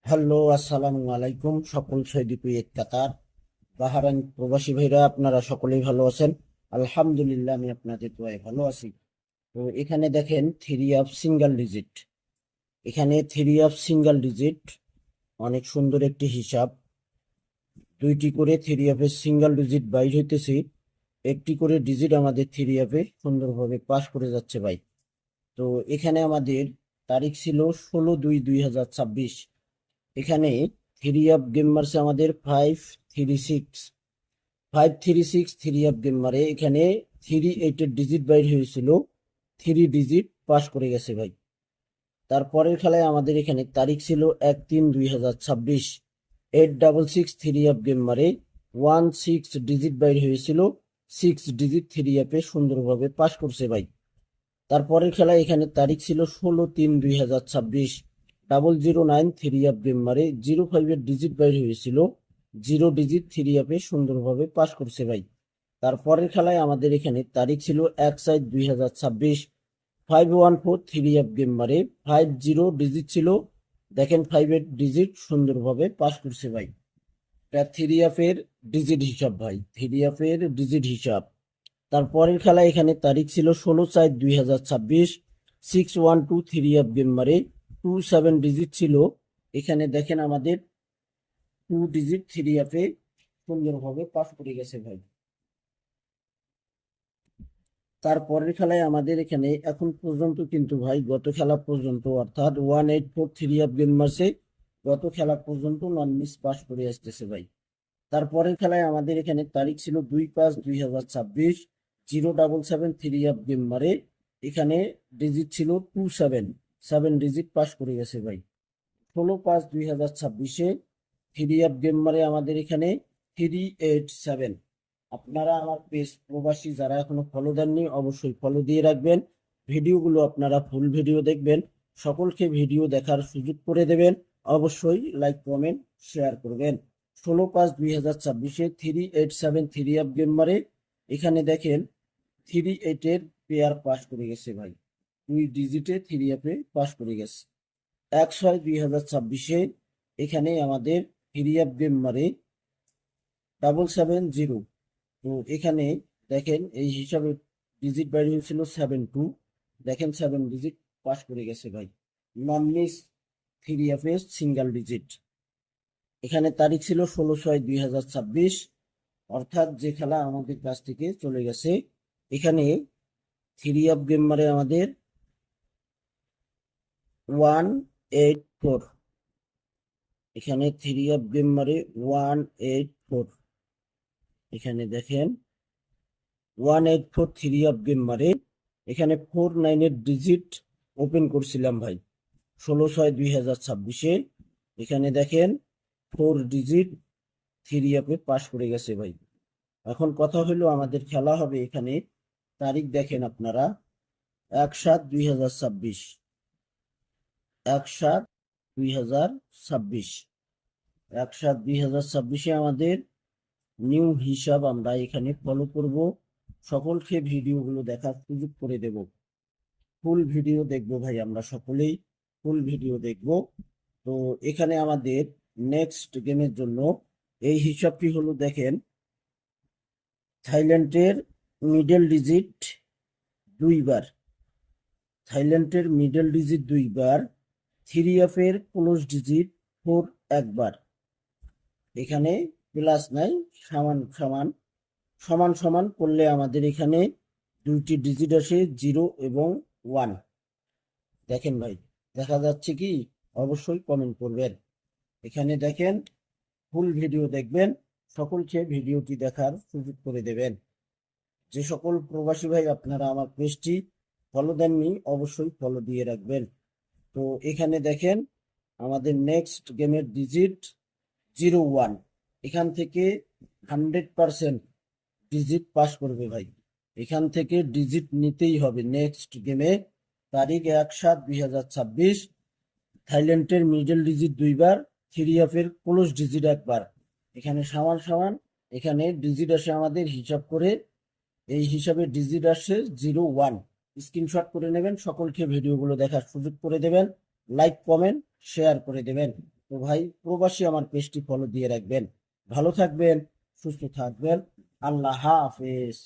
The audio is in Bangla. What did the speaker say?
হ্যালো, আসসালামু আলাইকুম। সকল সৌদি কুয়েত কাতার বাহারাইন প্রবাসী ভাইরা আপনারা সকলেই ভালো আছেন? আলহামদুলিল্লাহ, আমি আপনাদের দোয়ায় ভালো আছি। তো এখানে দেখেন থ্রি অফ সিঙ্গেল ডিজিট। এখানে থ্রি অফ সিঙ্গেল ডিজিট অনেক সুন্দর একটি হিসাব। দুইটি করে থ্রি অফের সিঙ্গেল ডিজিট বাইর হইতেছে, একটি করে ডিজিট আমাদের থ্রি অফে সুন্দরভাবে পাস করে যাচ্ছে ভাই। তো এখানে আমাদের তারিখ ছিল 16/2/2026। এখানে থ্রি অফ গেম মারছে আমাদের 536। 536 থ্রি অফ গেম মারে এখানে 38-এর ডিজিট বাইর হয়েছিল, থ্রি ডিজিট পাস করে গেছে ভাই। তারপরের খেলায় আমাদের এখানে তারিখ ছিল 1/3/2026। 866 থ্রি অফ গেম মারে 16 ডিজিট বাইর হয়েছিল, সিক্স ডিজিট থ্রি অ্যাপে সুন্দরভাবে পাস করছে ভাই। তারপরের খেলায় এখানে তারিখ ছিল 16/3/2026। 009 থ্রি অ্যাপ গেম মারে 05-এর ডিজিট বাইর হয়েছিল, জিরো ডিজিট থ্রি অ্যাপে সুন্দরভাবে পাস করছে ভাই। তারপরের খেলায় আমাদের এখানে তারিখ ছিল 1/7/2026। 514 থ্রি অ্যাপ গেম মারে 50 ডিজিট ছিল, দেখেন 5-এর ডিজিট সুন্দরভাবে পাস করছে ভাই। এটা থ্রি অ্যাপের ডিজিট হিসাব ভাই, থ্রি অ্যাপের ডিজিট হিসাব। তারপরের খেলা এখানে তারিখ ছিল 16/4/2026। 612 থ্রি অফ গেম মারে 27 ডিজিট ছিল, এখানে দেখেন আমাদের টু ডিজিট থ্রি অফে সুন্দরভাবে পাস করে গেছে ভাই। তারপরের খেলায় আমাদের এখানে এখন পর্যন্ত কিন্তু ভাই গত খেলা পর্যন্ত অর্থাৎ 184 থ্রি অফ গেম মারছে, গত খেলা পর্যন্ত নন মিস পাস করে আসতেছে ভাই। তারপরের খেলায় আমাদের এখানে তারিখ ছিল 2/5/2026। 077 থ্রি অফ গেম মারে এখানে ডিজিট ছিল 27, সেভেন ডিজিট পাস করে গেছে ভাই। 16/5/2026-এ থ্রি অফ গেম মারে আমাদের এখানে 387। আপনারা আমার পেজ প্রবাসী যারা এখনো ফলো দেননি অবশ্যই ফলো দিয়ে রাখবেন। ভিডিওগুলো আপনারা ফুল ভিডিও দেখবেন, সকলকে ভিডিও দেখার সুযোগ করে দেবেন। অবশ্যই লাইক কমেন্ট শেয়ার করবেন। 16/5/2026-এ 387 থ্রি অফ গেম মারে এখানে দেখেন 38-এর পেয়ার পাস করে গেছে ভাই, দুই ডিজিটে থ্রি অ্যাপে পাস করে গেছে। 1/6/2026-এ এখানে আমাদের থ্রি অফ গেম মারে 770। তো এখানে দেখেন এই হিসাবে ডিজিট বাইর হয়েছিল 72, দেখেন সেভেন ডিজিট পাস করে গেছে ভাই। নন মিস থ্রি অ্যাপে সিঙ্গেল ডিজিট। এখানে তারিখ ছিল 16/6/2026, অর্থাৎ যে খেলা আমাদের কাছ থেকে চলে গেছে। এখানে থ্রি অফ গেম মারে আমাদের 184। এখানে থ্রি অফ গেম মারে 184। এখানে দেখেন 184 থ্রি অফ গেম মারে এখানে 49-এর ডিজিট ওপেন করছিলাম ভাই 16/6/2026-এ। এখানে দেখেন ফোর ডিজিট থ্রি অ্যাপে পাস করে গেছে ভাই। এখন কথা হলো আমাদের খেলা হবে এখানে, তারিখ দেখেন আপনারা 1/7/2026। 1/7/2026, 1/7/2026-এ আমাদের নিউ হিসাব আমরা এখানে ফলো করব। সকলকে ভিডিওগুলো দেখার সুযোগ করে দেব, ফুল ভিডিও দেখবো ভাই, আমরা সকলেই ফুল ভিডিও দেখব। তো এখানে আমাদের নেক্সট গেমের জন্য এই হিসাবটি হলো দেখেন, থাইল্যান্ডের মিডল ডিজিট দুইবার, থাইল্যান্ডের মিডল ডিজিট দুইবার, থ্রি অফের ক্লোজ ডিজিট ফোর একবার। এখানে প্লাস নাই, সমান সমান, সমান সমান করলে আমাদের এখানে দুইটি ডিজিট আসে 0 এবং 1। দেখেন ভাই, দেখা যাচ্ছে কি? অবশ্যই কমেন্ট করবেন। এখানে দেখেন ফুল ভিডিও দেখবেন, সকলকে ভিডিওটি দেখার সুযোগ করে দেবেন। যে সকল প্রবাসী ভাই আপনারা আমার পেজটি ফলো দেননি অবশ্যই ফলো দিয়ে রাখবেন। তো এখানে দেখেন আমাদের নেক্সট গেমের ডিজিট 01। এখান থেকে 100% ডিজিট পাস করবে ভাই, এখান থেকে ডিজিট নিতেই হবে নেক্সট গেমে। তারিখ 1/7/2026। থাইল্যান্ডের মিডল ডিজিট দুইবার, থ্রি অফের ক্লোজ ডিজিট একবার। এখানে সমান সমান, এখানে ডিজিট আসে আমাদের হিসাব করে, এই হিসাবে ডিজিট আসে 01। স্ক্রিনশট করে নেবেন, সকলকে ভিডিওগুলো দেখার সুযোগ করে দেবেন, লাইক কমেন্ট শেয়ার করে দেবেন। তো ভাই প্রবাসী আমার পেজটি ফলো দিয়ে রাখবেন। ভালো থাকবেন, সুস্থ থাকবেন। আল্লাহ হাফেজ।